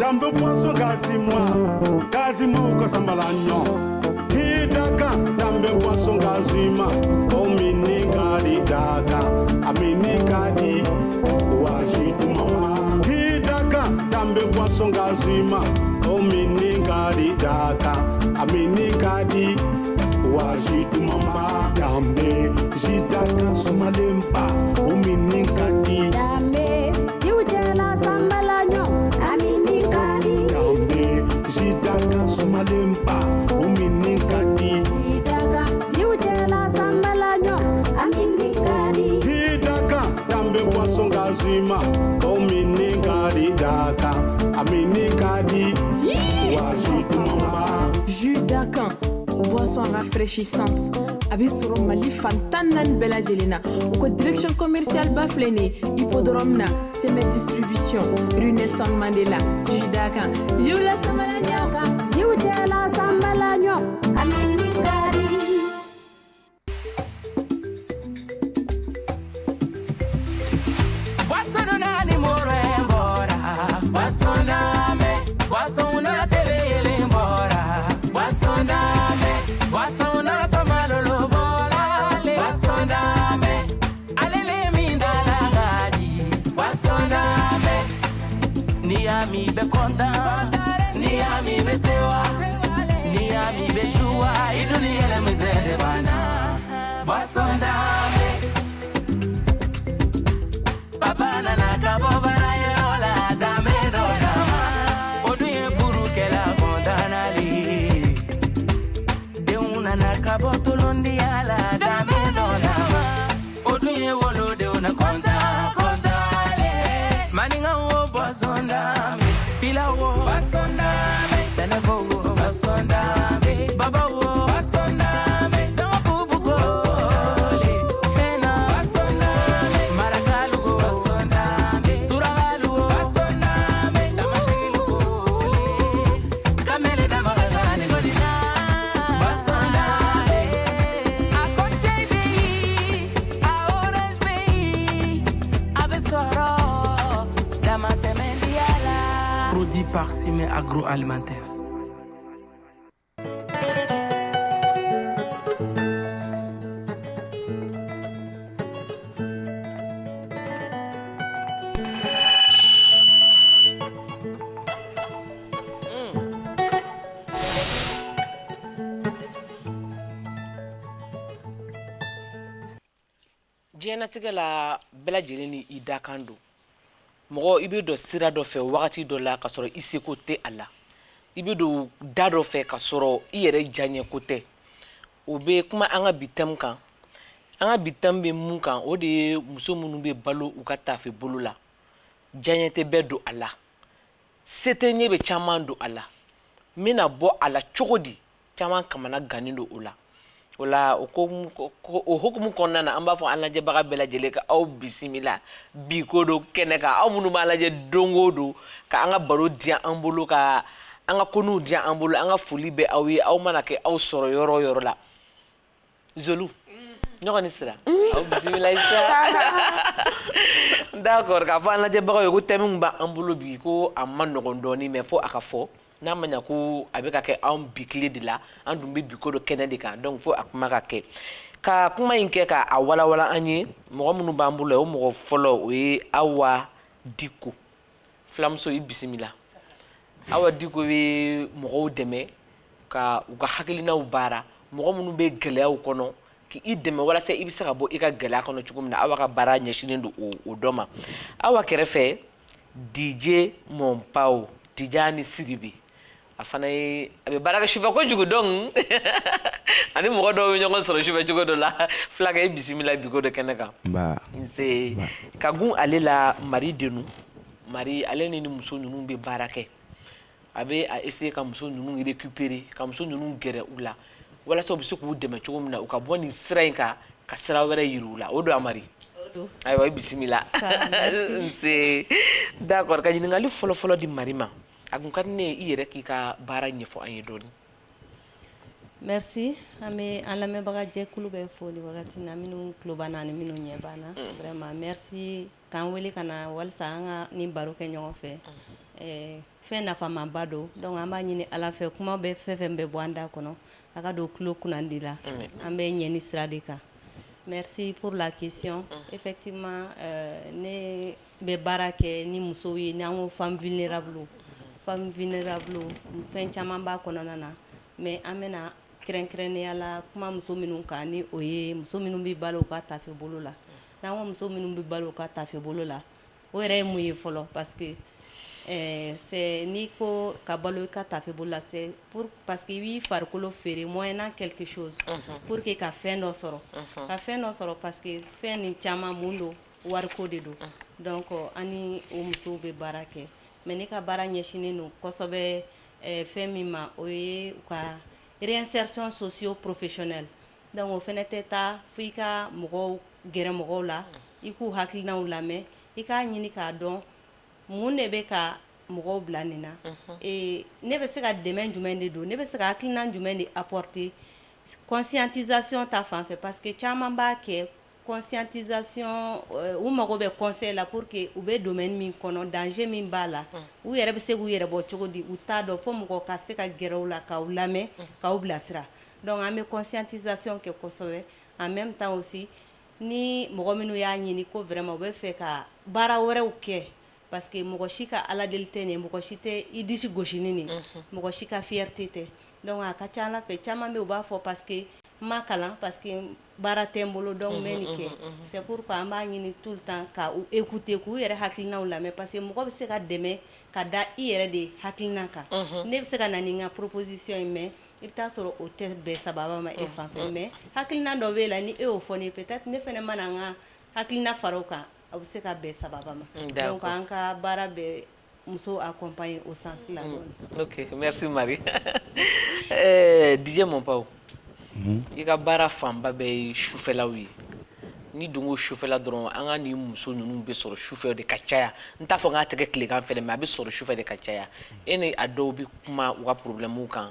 Dambe poisson gazima ukasambalanyo. Hidaka dambe poisson gazima. Omini kadi daka, amini kadi wajitu mama. Hidaka dambe poisson gazima. Omini kadi daka, amini kadi wajitu mama. Dambe jidaka sumalempa, omini kadi. Dambe jiujela sambalanyo, amini kadi. Dambe jidaka sumalempa, omini kadi. Sidaka jiujela sambalanyo, amini kadi. Hidaka dambe poisson gazima, omini kadi daka, amini kadi wajitu mama. Jus d'Akan, boisson rafraîchissante. Abisoro Mali Fantanan Bella Jelena. Ou direction commerciale Baflene, Hippodrome na, Semet Distribution, rue Nelson Mandela. Jus d'Akan, Jiula Samalanyo, Jiujela sambalanyo, amini kadi. Ni be content, ni ami be sewa, ni ami be joie, iduni ele mizere bana. Basondame, baba na nakabo bana yola dame dodama. Oduye buru kela kondanali, de una nakabo tulundi ala dame dodama. Oduye wolo de una konta kontale, maninga wo basondame. Fila wo basondame, Senegal wo basondame, Baba wo basondame, Dongubu wo basondame, Hena basondame, Marakalu wo basondame, Suragalu wo basondame, Damashilu wo le, Kamele Damaragani godina basondame, a Conte Bay, a Orange Bay, a Besoro, Damatemendi. Produit par Sime Agroalimentaire. Diɲɛnatigɛ la bɛɛ lajɛlen ni I dakan don. Mɔgɔ I bɛ don sira dɔ fɛ wagati dɔ la ka sɔrɔ I seko tɛ a la. I bɛ don da dɔ fɛ ka sɔrɔ I yɛrɛ diyaɲɛko tɛ. O bɛ kuma an ka bi thème kan. An ka bi thème bɛ mun kan o de ye muso minnu bɛ balo u ka tafe bolo la. Diyaɲɛ tɛ bɛɛ don a la. Se tɛ ɲɛ bɛ caman don a la. N bɛna bɔ a la cogo di? Caman kamana gannen don o la. O la o hukumu kɔnɔna na an b'a fɔ an lajɛbaga bɛɛ lajɛlen ka aw bisimila bi ko do kɛnɛ kan aw minnu b'a lajɛ don o don ka an ka baro diyan an bolo ka an ka konuw diyan an bolo an ka foli bɛ aw ye aw mana kɛ aw sɔrɔ yɔrɔ o yɔrɔ la Zolu ɲɔgɔn ni sira aw bisimila isa d'accord k'a fɔ an lajɛbagaw ye ko thème min b'an bolo bi ko a ma nɔgɔn dɔɔnin mais fo a ka fɔ n'a ma ɲa ko a bɛ ka kɛ anw bi tile de la an dun bɛ bi ko dɔ kɛnɛ de kan donc fo a kuma ka kɛ ka kuma in kɛ ka a walawala an ye mɔgɔ minnu b'an bolo o mɔgɔ fɔlɔ o ye Awa Diko filamuso I bisimila Awa Diko bɛ mɔgɔw dɛmɛ ka u ka hakilinaw baara mɔgɔ minnu bɛ gɛlɛyaw kɔnɔ k'i dɛmɛ walasa I bɛ se ka bɔ I ka gɛlɛya kɔnɔ cogo min na Awa ka baara ɲɛsinnen don o dɔ ma Awa kɛrɛfɛ DJ Monpao Tijani Siribe a fana ye a bɛ baara kɛ sufɛ kojugu donc ani mɔgɔ dɔw bɛ ɲɔgɔn sɔrɔ sufɛ cogo dɔ la fulakɛ I bisimila bi ko dɔ kɛnɛ kan nse ka gun ale la Mari Denu Mari ale ni muso ninnu bɛ baara kɛ a bɛ a essayer ka muso ninnu récupérer ka muso ninnu gɛrɛ u la walasa u bɛ se k'u dɛmɛ cogo min na u ka bɔ nin sira in kan ka sira wɛrɛ yir'u la o don a Mari ayiwa I bisimila nse d'accord ka ɲininkali fɔlɔ-fɔlɔ di Mari ma a kun ka di ne ye I yɛrɛ k'i ka baara ɲɛfɔ an ye dɔɔnin merci an bɛ an lamɛnbaga jɛkulu bɛ fo ni wagati na minnu tulo b'an na ani minnu ɲɛ b'an na vraiment merci k'an wele ka na walasa an ka nin baro kɛ ɲɔgɔn fɛ fɛn nafamanba don donc an b'a ɲini ala fɛ kuma bɛ fɛn fɛn bɛ bɔ an da kɔnɔ a ka don tulo kunnandi la an bɛ ɲɛni sira de kan. Merci pour la question. Effectivement, ne bɛ baara kɛ ni musow ye n'an ko femme vulnérable fɛn caman b'a kɔnɔna na mais an bɛna kɛrɛnkɛrɛnnenya la kuma muso minnu kan ni o ye muso minnu bɛ balo u ka tafe bolo la n'an ko muso minnu bɛ balo u ka tafe bolo la o yɛrɛ ye mun ye fɔlɔ parce que c'est n'i ko ka balo i ka tafe bolo la c'est parce que i b'i farikolo feere moyennant quelque chose pour que ka fɛn dɔ sɔrɔ parce que fɛn nin caman mun don wariko de don donc ani o musow bɛ baara kɛ mais ne ka baara ɲɛsinnen don kosɛbɛ fɛn min ma o ye u ka réinsertion socio-professionnelle donc o fɛnɛ tɛ taa fo i ka mɔgɔw gɛrɛ mɔgɔw la i k'u hakilinaw lamɛn i k'a ɲini k'a dɔn mun de bɛ ka mɔgɔw bila nin na ne bɛ se ka dɛmɛ jumɛn de don ne bɛ se ka hakilina jumɛn de apporter conscientisation ta fan fɛ parce que caman b'a kɛ conscientisation u mago bɛ conseil la pour que u bɛ domaine min kɔnɔ danger min b'a la u yɛrɛ bɛ se k'u yɛrɛ bɔ cogo di u t'a dɔn fo mɔgɔ ka se ka gɛrɛ u la k'aw lamɛn k'aw bilasira donc an bɛ conscientisation kɛ kosɛbɛ en même temps aussi ni mɔgɔ minnu y'a ɲini ko vraiment u bɛ fɛ ka baara wɛrɛw kɛ parce que mɔgɔ si ka ala deli tɛ nin mɔgɔ si tɛ i disi gosi ni nin mɔgɔ si ka fierté tɛ donc a ka ca ala fɛ caman bɛ u b'a fɔ parce que ma kalan parce que baara tɛ n bolo donc n bɛ nin kɛ c'est pourquoi an b'a ɲini tout le temps ka u écouter k'u yɛrɛ hakilinaw lamɛn parce que mɔgɔ bɛ se ka dɛmɛ ka da i yɛrɛ de hakilina kan ne bɛ se ka na ni n ka proposition ye mais i bɛ taa sɔrɔ o tɛ bɛn sababa ma e fan fɛ mais hakilina dɔ bɛ la ni e y'o fɔ ne peut-être ne fana mana n ka hakilina fara o kan a bɛ se ka bɛn sababa ma donc an ka baara bɛ muso accompagner au sens là. Ok, merci Marie. DJ Monpaw i ka baara fanba bɛ ye sufɛlaw ye ni dongo sufɛla dɔrɔn an ka ni muso ninnu bɛ sɔrɔ sufɛ de ka caya n t'a fɔ n k'a tɛgɛ tilegan fɛnɛ mais a bɛ sɔrɔ sufɛ de ka caya e ni a dɔw bɛ kuma u ka problèmew kan.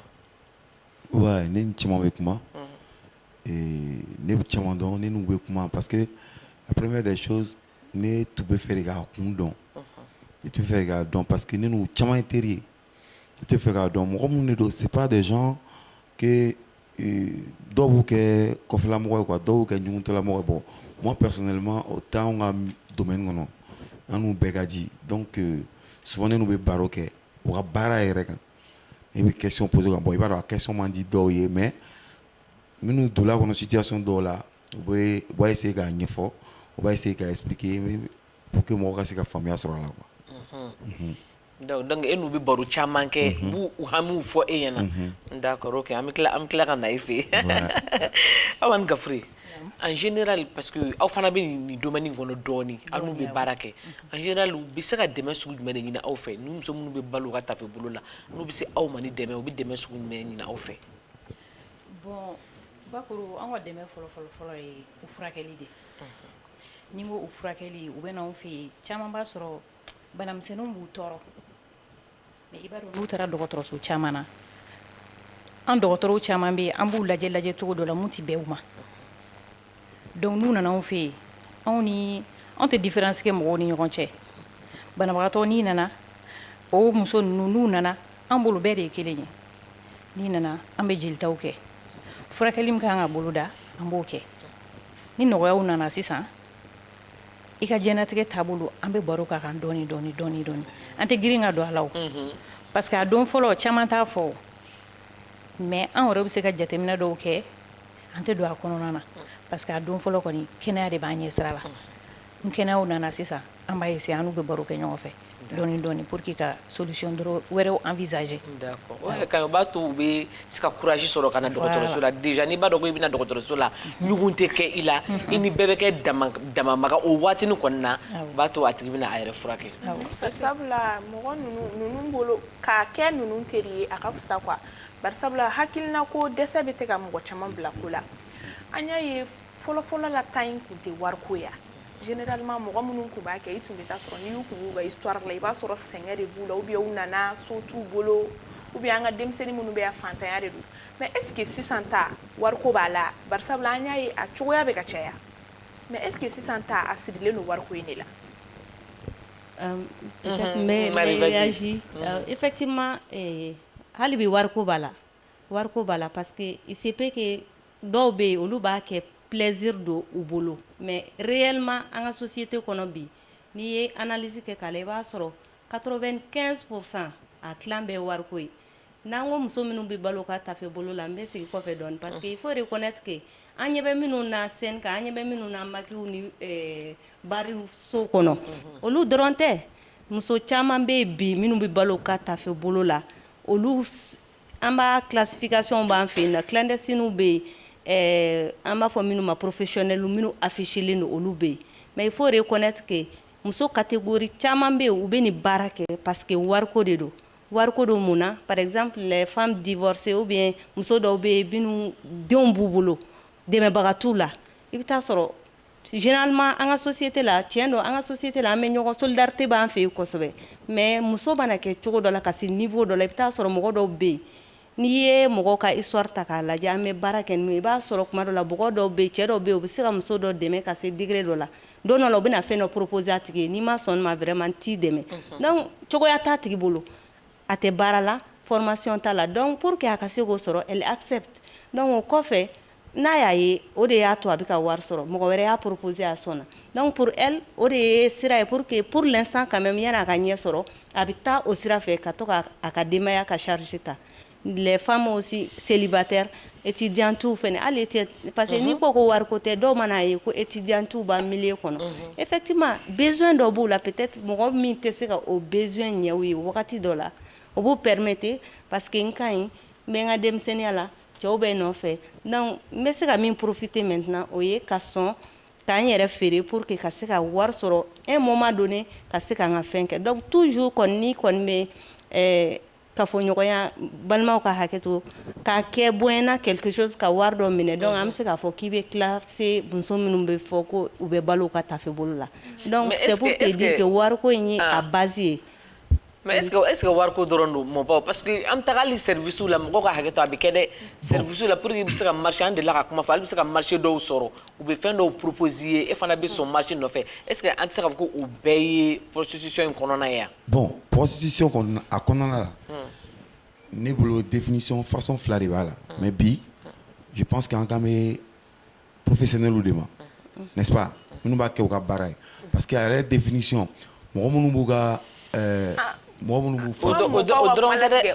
Ouais, ne ni caman bɛ kuma ne bɛ caman dɔn ne n'u bɛ kuma parce que la première des choses ne tun bɛ fɛ de k'a kun dɔn ne tun bɛ fɛ k'a dɔn parce que ne n'u caman ye teri ye ne tun bɛ fɛ k'a dɔn mɔgɔ minnu de don c'est pas des gens que dɔw b'u kɛ kɔfɛlamɔgɔ ye quoi dɔw b'u kɛ ɲugutɔlamɔgɔ ye bon moi personnellement o t'anw ka domaine kɔnɔ an n'u bɛɛ ka di donc souvent ne n'u bɛ baro kɛ u ka baara yɛrɛ kan i bɛ question poser kan bon i b'a dɔn a question man di dɔw ye mais minnu donna kɔnɔ situation dɔw la u b'a essayer k'a ɲɛfɔ u b'a essayer k'a expliquer pour que mɔgɔ ka se ka faamuya sɔrɔ a la quoi. Donc e n'u bɛ baro caman kɛ u hamiw fɔ e ɲɛna d'accord ok an bɛ tila ka na e fɛ yen Awa Gafure en général parce que aw fana bɛ nin domaine kɔnɔ dɔɔni aw n'u bɛ baara kɛ en général u bɛ se ka dɛmɛ sugu jumɛn de ɲini aw fɛ ni muso minnu bɛ balo u ka tafe bolo la n'u bɛ se aw ma ni dɛmɛ u bɛ dɛmɛ sugu jumɛn ɲini aw fɛ. Bon Bakuru an ka dɛmɛ fɔlɔ ye u furakɛli de ni n ko u furakɛli u bɛ na anw fɛ yen caman b'a sɔrɔ banamisɛnninw b'u tɔɔrɔ mais i b'a dɔn n'u taara dɔgɔtɔrɔso caman na an dɔgɔtɔrɔw caman bɛ yen an b'u lajɛ cogo dɔ la mun tɛ bɛn u ma donc n'u nana anw fɛ yen anw tɛ différence kɛ mɔgɔw ni ɲɔgɔn cɛ banabagatɔ n'i nana o muso ninnu n'u nana an bolo bɛɛ de ye kelen ye n'i nana an bɛ jelitaw kɛ furakɛli min kan ka boloda an b'o kɛ ni nɔgɔyaw nana sisan i ka diɲɛlatigɛ taabolo an bɛ baro k'a kan dɔɔni an tɛ girin ka don a la o parce que a don fɔlɔ caman t'a fɔ mais an yɛrɛ bɛ se ka jateminɛ dɔw kɛ an tɛ don a kɔnɔna na parce que a don fɔlɔ kɔni kɛnɛya de b'an ɲɛ sira la ni kɛnɛyaw nana sisan an b'a essayer an n'u bɛ baro kɛ ɲɔgɔn fɛ dɔɔni pour que ka solution wɛrɛw envisager. D'accord. O yɛrɛ ka o b'a to u bɛ se ka courage sɔrɔ ka na dɔgɔtɔrɔso la déjà n'i b'a dɔn ko i bɛna dɔgɔtɔrɔso la ɲugun tɛ kɛ i la i ni bɛɛ bɛ kɛ damamaga o waatinin kɔni na o b'a to a tigi bɛna a yɛrɛ furakɛ. Sabula mɔgɔ ninnu bolo k'a kɛ ninnu teri ye a ka fisa quoi bari sabula hakilina ko dɛsɛ bɛ tɛ ka mɔgɔ caman bila ko la an y'a ye fɔlɔ la ta in tun tɛ wariko ya généralement mɔgɔ minnu tun b'a kɛ i tun bɛ taa sɔrɔ n'i y'u kun y'u ka histoire la i b'a sɔrɔ sɛgɛn de b'u la ou bien u nana so t'u bolo ou bien an ka denmisɛnnin minnu bɛ yan fantanya de don mais est ce que sisan ta wariko b'a la bari sabula an y'a ye a cogoya bɛ ka caya mais est ce que sisan ta a sirilen don wariko in de la. Peut-être mais réagir. Effectivement, hali bi wariko bala. Wariko bala parce que il se peut que dɔw bɛ yen olu b'a kɛ plaisir do u bolo mais réellement an ka société kɔnɔ bi n'i ye analyse kɛ k'a la i b'a sɔrɔ 95% a tilan bɛɛ wariko ye n'an ko muso minnu bɛ balo ka tafe bolo la n bɛ segin kɔfɛ dɔɔni parce que il faut reconnaître que an ɲɛ bɛ minnu na scène kan an ɲɛ bɛ minnu na makiw ni bari so kɔnɔ olu dɔrɔn tɛ muso caman bɛ yen bi minnu bɛ balo ka tafe bolo la olu an b'a classification b'an fɛ yen nɔ clandestines bɛ yen an b'a fɔ minnu ma professionnels minnu affichelen don olu bɛ yen mais il faut reconnaître que muso catégorie caman bɛ yen u bɛ nin baara kɛ parce que wariko de don wariko do mun na par exemple les femmes divorcées ou bien muso dɔw bɛ yen minnu denw b'u bolo dɛmɛbaga t'u la i bɛ taa sɔrɔ généralement an ka société la tiɲɛ don an ka société la an bɛ ɲɔgɔn solidarité b'an fɛ yen kosɛbɛ mais muso mana kɛ cogo dɔ la ka se niveau dɔ la i bɛ taa sɔrɔ mɔgɔ dɔw bɛ yen n'i ye mɔgɔw ka histoire ta k'a lajɛ an bɛ baara kɛ n'u ye i b'a sɔrɔ kuma dɔ la mɔgɔ dɔw bɛ yen cɛ dɔw bɛ yen u bɛ se ka muso dɔ dɛmɛ ka se degré dɔ la don dɔ la u bɛna fɛn dɔ proposer a tigi ye n'i ma sɔn ma vraiment t'i dɛmɛ donc cogoya t'a tigi bolo a tɛ baara la formation t'a la donc pour que a ka se k'o sɔrɔ elle accepte donc o kɔfɛ n'a y'a ye o de y'a to a bɛ ka wari sɔrɔ mɔgɔ wɛrɛ y'a proposer a sɔnna donc pour elle o de ye sira ye pour que pour l'instant quand même yan'a ka ɲɛ sɔrɔ a bɛ taa o sira fɛ ka to ka a ka denbaya ka charge ta les femmes aussi célibataires étudiantes fɛnɛ hali parce que n'i ko ko wariko tɛ dɔw mana ye ko étudiantes b'an milieu kɔnɔ effectivement besoin dɔ b'u la peut-être mɔgɔ min tɛ se ka o besoin ɲɛ u ye wagati dɔ la o b'u permettre parce que n ka ɲi n bɛ n ka denmisɛnniya la cɛw bɛ nɔfɛ donc n bɛ se ka min profiter maintenant o ye ka sɔn k'an yɛrɛ feere pour que ka se ka wari sɔrɔ un moment donné ka se k'an ka fɛn kɛ donc toujours kɔni ni kɔni bɛ kafoɲɔgɔnya balimaw ka hakɛ to k'a kɛ bonyana quelque chose ka wari dɔ minɛ donc an bɛ se k'a fɔ k'i bɛ classer muso minnu bɛ fɔ ko u bɛ balo u ka tafe bolo la donc c'est pour te dire que wariko in ye a base ye. mais est-ce que wariko dɔrɔn don mɔbaw parce que an bɛ taga hali service la mɔgɔw ka hakɛ to a bɛ kɛ dɛ service la pour que i bɛ se ka marché an delila ka kuma fɔ hali bɛ se ka marché dɔw sɔrɔ u bɛ fɛn dɔw proposer ye e fana bɛ sɔn marché nɔfɛ est-ce que an tɛ se k'a fɔ ko o bɛɛ ye prostitution in kɔnɔna ye yan. bon prostitution kɔnɔna a kɔnɔna la ne bolo définition façon fila de b'a la mais bi je pense qu'an kan bɛ professionnels de ma n'est-ce pas minnu b'a kɛ u ka baara ye parce que a yɛrɛ définition mɔgɔ minnu b'u ka mɔgɔ minnu b'u fɔ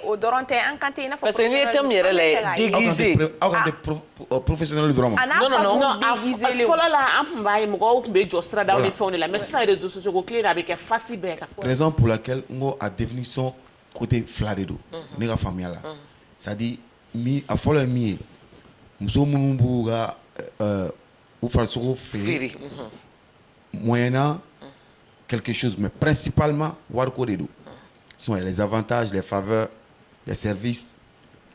o dɔrɔn tɛ an kan tɛ i n'a fɔ parce que n'i ye thème yɛrɛ lajɛ déguisé aw kan tɛ professionnel dɔrɔn ma non fɔlɔ la an tun b'a ye mɔgɔw tun bɛ jɔ siradaw ni fɛnw de la mais sisan réseaux sociaux ko tile de a bɛ kɛ face bɛɛ kan raison pour laquelle n ko a définition côté fila de don ne ka faamuya la c'est à dire a fɔlɔ ye min ye muso minnu b'u ka u farisogo feere moyennant quelque chose mais principalement wariko de don sont les avantages les faveurs les services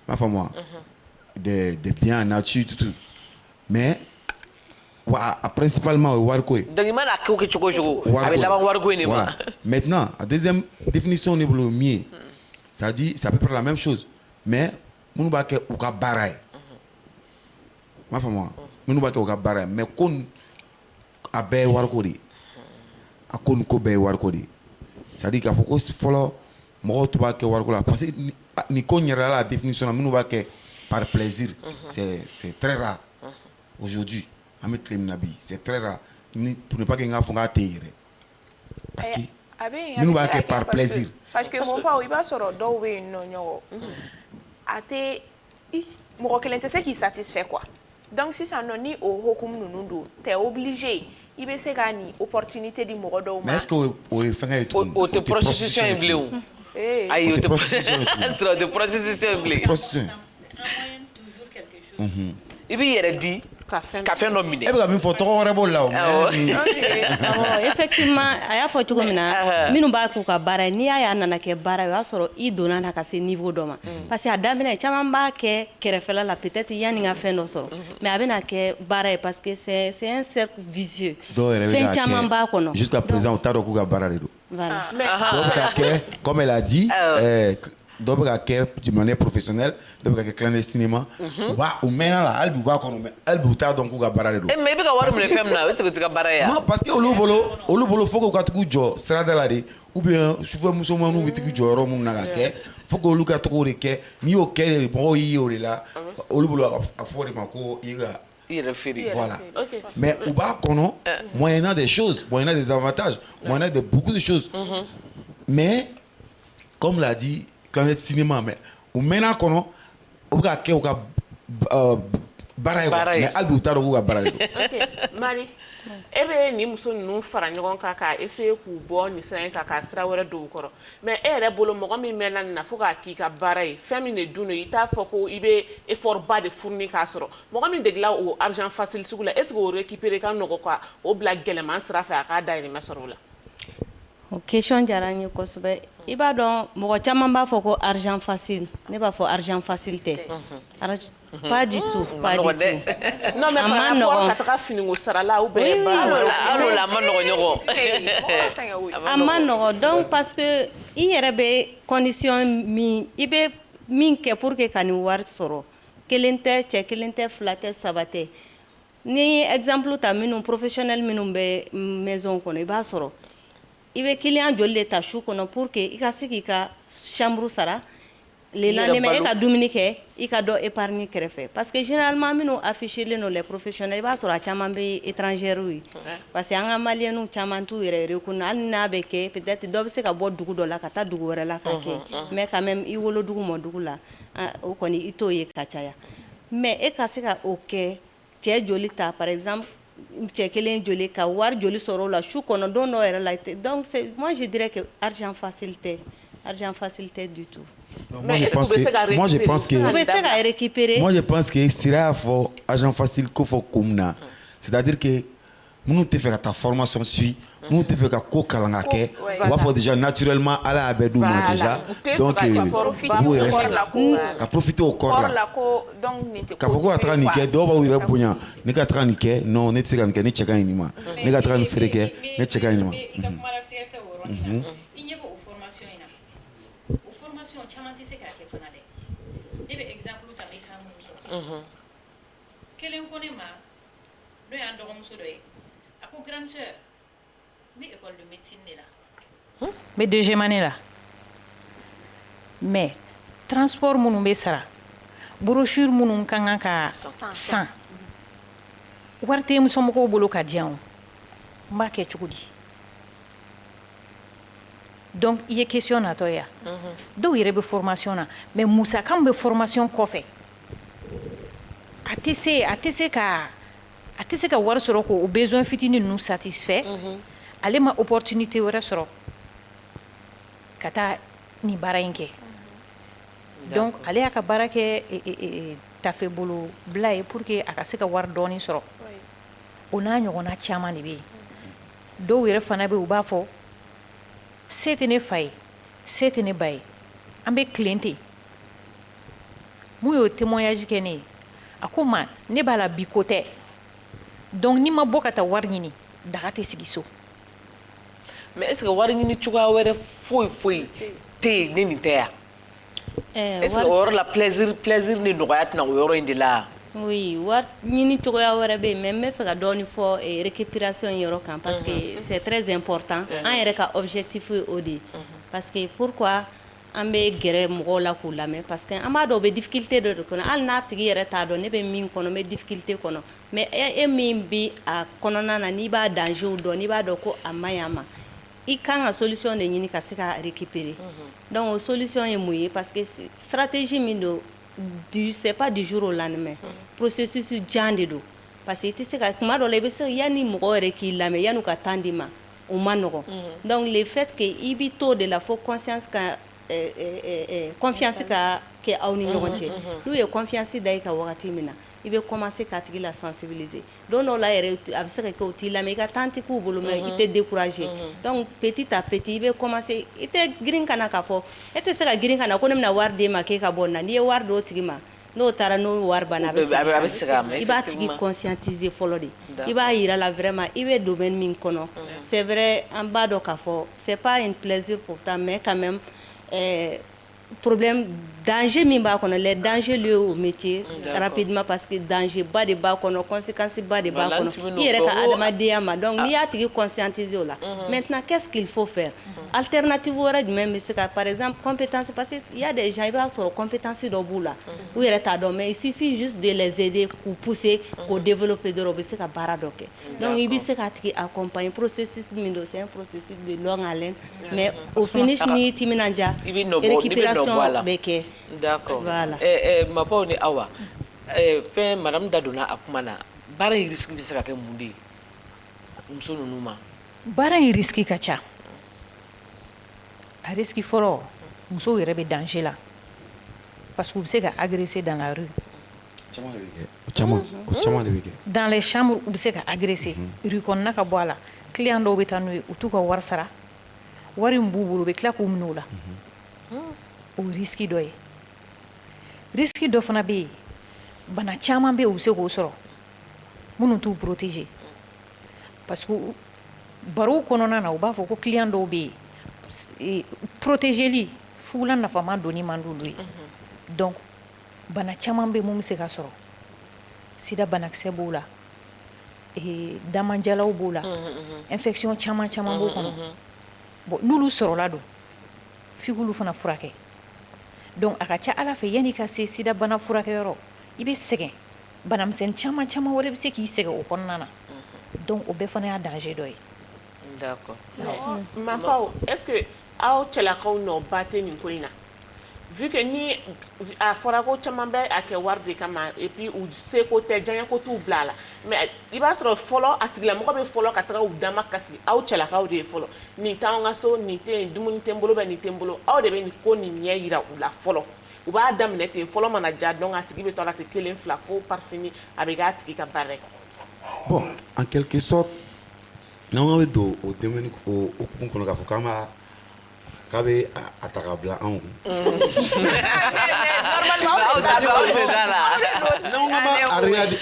ma faamuya des biens en nature tout mais principalement wariko ye donc i mana kɛ o kɛ cogo o cogo a bɛ laban wariko in de ma maintenant a deuxième définition ne bolo min ye ça dit c'est à peu près la même chose mais minnu b'a kɛ u ka baara ye ma faamuya minnu b'a kɛ u ka baara ye mais ko a bɛɛ ye wariko de ye a ko nin ko bɛɛ ye wariko de ye c'est à dire k'a fɔ ko fɔlɔ mɔgɔw tun b'a kɛ wariko la parce que nin ko in yɛrɛ la définition na minnu b'a kɛ par plaisir c'est très rare aujourd'hui an bɛ tile min na bi c'est très rare pour ne pas que n k'a fɔ k'a tɛ yen yɛrɛ parce que minnu b'a kɛ par plaisir. parce que mɔgɔw i b'a sɔrɔ dɔw bɛ yen nɔ ɲɔgɔn a tɛ mɔgɔ kelen tɛ se k'i satisfait quoi donc sisan nɔ ni o hokumu ninnu don t'es obligé i bɛ se ka nin opportunité di mɔgɔ dɔw ma. mais est ce que o ye fɛngɛ ye tuguni o tɛ prostitution ye bilen o ayi o tɛ prostitution ye bilen i b'i yɛrɛ di ka fɛn dɔ minɛ e bɛ ka min fɔ tɔgɔ wɛrɛ b'o la o effectivement a y'a fɔ cogo min na minnu b'a k'u ka baara ye n'i y'a nana kɛ baara ye o y'a sɔrɔ i donna na ka se niveau dɔ ma parce que a daminɛ caman b'a kɛ kɛrɛfɛla la peut-être yanni n ka fɛn dɔ sɔrɔ mais a bɛna kɛ baara ye parce que c'est un cercle vicieux fɛn caman b'a kɔnɔ jusqu'à présent u t'a dɔn k'u ka baara de don voilà dɔw bɛ ka kɛ comme elle a dit dɔw bɛ ka kɛ de manière professionnelle dɔw bɛ ka kɛ clandestinement u mɛnna la hali bi u b'a kɔnɔ mais hali bi u t'a dɔn k'u ka baara de don. mais i bɛ ka wari minɛ fɛn min na o tɛ se k'u ka baara ye wa. non parce que olu bolo fo k'u ka t'u jɔ sirada la de ou bien chauffeur musomanninw bɛ t'u jɔ yɔrɔ minnu na ka kɛ fo k'olu ka to k'o de kɛ n'i y'o kɛ de mɔgɔw y'i ye o de la olu bolo a fɔ o de ma ko i ka. Voilà. Okay. Mais au bas, moyennant des choses, moyennant des avantages, moyennant de beaucoup de choses. Mais, comme l'a dit, clandestinement, mais au maintenant, on a mais albi ou tard, on a barré. Marie. Ebe ni muso ninnu fara ɲɔgɔn kan ka essayer k'u bɔ nin sira in kan ka sira wɛrɛ don u kɔrɔ mais e yɛrɛ bolo mɔgɔ min mɛnna nin na fo k'a k'i ka baara ye fɛn min de dun i t'a fɔ ko i bɛ effort ba de fourni k'a sɔrɔ mɔgɔ min degela o argent facile sugu la est-ce que o récupérer ka nɔgɔ quoi o bila gɛlɛman sira fɛ a k'a dahirimɛ sɔrɔ o la. O question diyara n ye kosɛbɛ i b'a dɔn mɔgɔ caman b'a fɔ ko argent facile ne b'a fɔ argent facile tɛ pas du tout pas du tout non mais par rapport ka taga finiko sara la ou bien allo la ma nɔgɔ ɲɔgɔn a ma nɔgɔ donc parce que i yɛrɛ bɛ condition min i bɛ min kɛ pour que ka nin wari sɔrɔ kelen tɛ cɛ kelen tɛ fila tɛ saba tɛ ni exemple ta minnu professionnel minnu bɛ maison kɔnɔ i b'a sɔrɔ i bɛ client joli de ta su kɔnɔ pour que i ka se k'i ka chambre sara le lendemain e ka dumuni kɛ i ka dɔ épargne kɛrɛfɛ parce que généralement minnu affichelen don les professionnels i b'a sɔrɔ a caman bɛ étrangers ye parce que an ka malienw caman t'u yɛrɛ reconnue hali n'a bɛ kɛ peut-être dɔ bɛ se ka bɔ dugu dɔ la ka taa dugu wɛrɛ la ka kɛ mais quand même i wolo dugu mɔ dugu la o kɔni i t'o ye ka caya mais e ka se ka o kɛ cɛ joli ta par exemple cɛ kelen joli ka wari joli sɔrɔ o la su kɔnɔ don dɔ yɛrɛ la donc moi je dirais que argent facile tɛ du tout. Moi je pense que sira fo argent facile ko fo komna c'est-à-dire que nous te faire ta formation suit nous te faire ko kalanga ke on va faire déjà naturellement à la bedu déjà donc ka profiter au corps là ka foko atra ni ke do ba wire bonya ni ka atra ni ke non ne tsika ni ke ni cheka ni ma ni ka atra ni freke ni cheka ni ma kelen ko ne ma n'o y'an dɔgɔmuso dɔ ye a ko grande sœur n bɛ école de médecine de la n bɛ deuxième année la mais transport minnu bɛ sara brochure minnu ka kan ka san wari tɛ musomɔgɔw bolo ka di yan o n b'a kɛ cogo di donc i ye question natɔ ye dɔw yɛrɛ bɛ formation na mais musaka min bɛ formation kɔfɛ a tɛ se ka wari sɔrɔ k'o besoin fitinin ninnu satisfait ale ma opportunité wɛrɛ sɔrɔ ka taa nin baara in kɛ donc ale y'a ka baara kɛ tafe bolo bila ye pour que a ka se ka wari dɔɔni sɔrɔ o n'a ɲɔgɔnna caman de bɛ yen dɔw yɛrɛ fana bɛ yen u b'a fɔ se tɛ ne fa ye se tɛ ne ba ye an bɛ tilen ten mun y'o témoignage kɛ ne ye a ko ma ne b'a la bi ko tɛ donc ni ma bɔ ka taa wari ɲini daga tɛ sigi so mais est-ce que wari ɲini cogoya wɛrɛ foyi tɛ yen ne nin tɛ yan est-ce que o yɔrɔ la plaisir ni nɔgɔya tɛna o yɔrɔ in de la oui wari ɲini cogoya wɛrɛ bɛ yen mais n bɛ fɛ ka dɔɔni fɔ récupération yɔrɔ kan parce que c'est très important an yɛrɛ ka objectif ye o de ye parce que pourquoi an bɛ gɛrɛ mɔgɔw la k'u lamɛn parce que an b'a dɔn o bɛ difficulté dɔ de kɔnɔ hali n'a tigi yɛrɛ t'a dɔn ne bɛ min kɔnɔ n bɛ difficulté kɔnɔ mais e min bɛ a kɔnɔna na n'i b'a danger dɔn n'i b'a dɔn ko a man ɲi a ma i kan ka solution de ɲini ka se ka récupérer donc o solution ye mun ye parce que stratégie min don c'est pas du jour au lendemain processus jan de don parce que i tɛ se ka kuma dɔ la i bɛ se yanni mɔgɔ yɛrɛ k'i lamɛn yanni u ka temps di ma o man nɔgɔn donc le fait que i bɛ to de la fo conscience ka confiance ka kɛ aw ni ɲɔgɔn cɛ n'u ye confiance da i ka wagati min na i bɛ commencer k'a tigi la sensibiliser don dɔw la yɛrɛ a bɛ se ka kɛ o t'i lamɛn i ka temps tɛ k'u bolo mais i tɛ décourager donc petit à petit i bɛ commencer i tɛ girin ka na k'a fɔ e tɛ se ka girin ka na ko ne bɛna wari d'e ma k'e ka bɔ nin na n'i ye wari d'o tigi ma n'o taara n'o wari banna a bɛ segin i b'a tigi conscientiser fɔlɔ de i b'a yira la vraiment i bɛ domaine min kɔnɔ c'est vrai an b'a dɔn k'a fɔ c'est pas un plaisir pourtant mais quand même problème danger min b'a kɔnɔ les dangers liés au métier rapidement parce que danger ba de b'a kɔnɔ conséquence ba de b'a kɔnɔ i yɛrɛ ka adamadenya ma donc n'i y'a tigi conscientiser o la maintenant qu'est-ce qu'il faut faire alternative wɛrɛ jumɛn bɛ se ka par exemple compétence parce que il y a des gens i b'a sɔrɔ compétence dɔ b'u la u yɛrɛ t'a dɔn mais il suffit juste de les aider k'u pousser k'u développer dɔrɔn u bɛ se ka baara dɔ kɛ donc i bɛ se k'a tigi accompagner processus min don c'est un processus de longue haleine mais au finish n'i timinanja récupération bɛ kɛ. D'accord. Voilà. Mapaw ni Awa, fɛn madame da donna a kuma na, baara in risque bɛ se ka kɛ mun de ye muso ninnu ma? Baara in risque ka ca. A risque fɔlɔ, musow yɛrɛ bɛ danger la parce que u bɛ se ka agresser dans la rue. Caman de bɛ kɛ. Dans les chambres u bɛ se ka agresser. Rue kɔnɔna ka bɔ a la. Client dɔw bɛ taa n'u ye u t'u ka wari sara. Wari min b'u bolo u bɛ tila k'u minɛ o la. O ye risque dɔ ye. Risque dɔ fana bɛ yen bana caman bɛ yen u bɛ se k'o sɔrɔ minnu t'u protéger parce que barow kɔnɔna na u b'a fɔ ko client dɔw bɛ yen protégeli fugula nafama donni man d'olu ye donc bana caman bɛ yen mun bɛ se ka sɔrɔ sida banakisɛ b'o la damanjalaw b'o la infection caman b'o kɔnɔ bon n'olu sɔrɔla don f'i k'olu fana furakɛ. Donc a ka ca Ala fɛ yanni ka se sida bana furakɛyɔrɔ i bɛ sɛgɛn banamisɛnnin caman wɛrɛ bɛ se k'i sɛgɛn o kɔnɔna na donc o bɛɛ fana y'a danger dɔ ye. D'accord. Mapaw est-ce que aw cɛlakaw nɔ ba tɛ nin ko in na vu que ni a fɔra ko caman bɛ a kɛ wari de kama et puis u seko tɛ diɲɛ ko t'u bila a la mais i b'a sɔrɔ fɔlɔ a tigilamɔgɔ bɛ fɔlɔ ka taga u dama kasi aw cɛlakaw de ye fɔlɔ nin t'anw ka so nin tɛ yen dumuni tɛ n bolo nin tɛ n bolo aw de bɛ nin ko nin ɲɛ yira u la fɔlɔ u b'a daminɛ ten fɔlɔ mana ja donc a tigi bɛ to a la ten kelen fila fo par fini a bɛ k'a tigi ka baara ye. Bon en quelque sorte n'anw bɛ don o domaine o hukumu kɔnɔ k'a fɔ k'an b'a k'a bɛ a ta ka bila anw kun.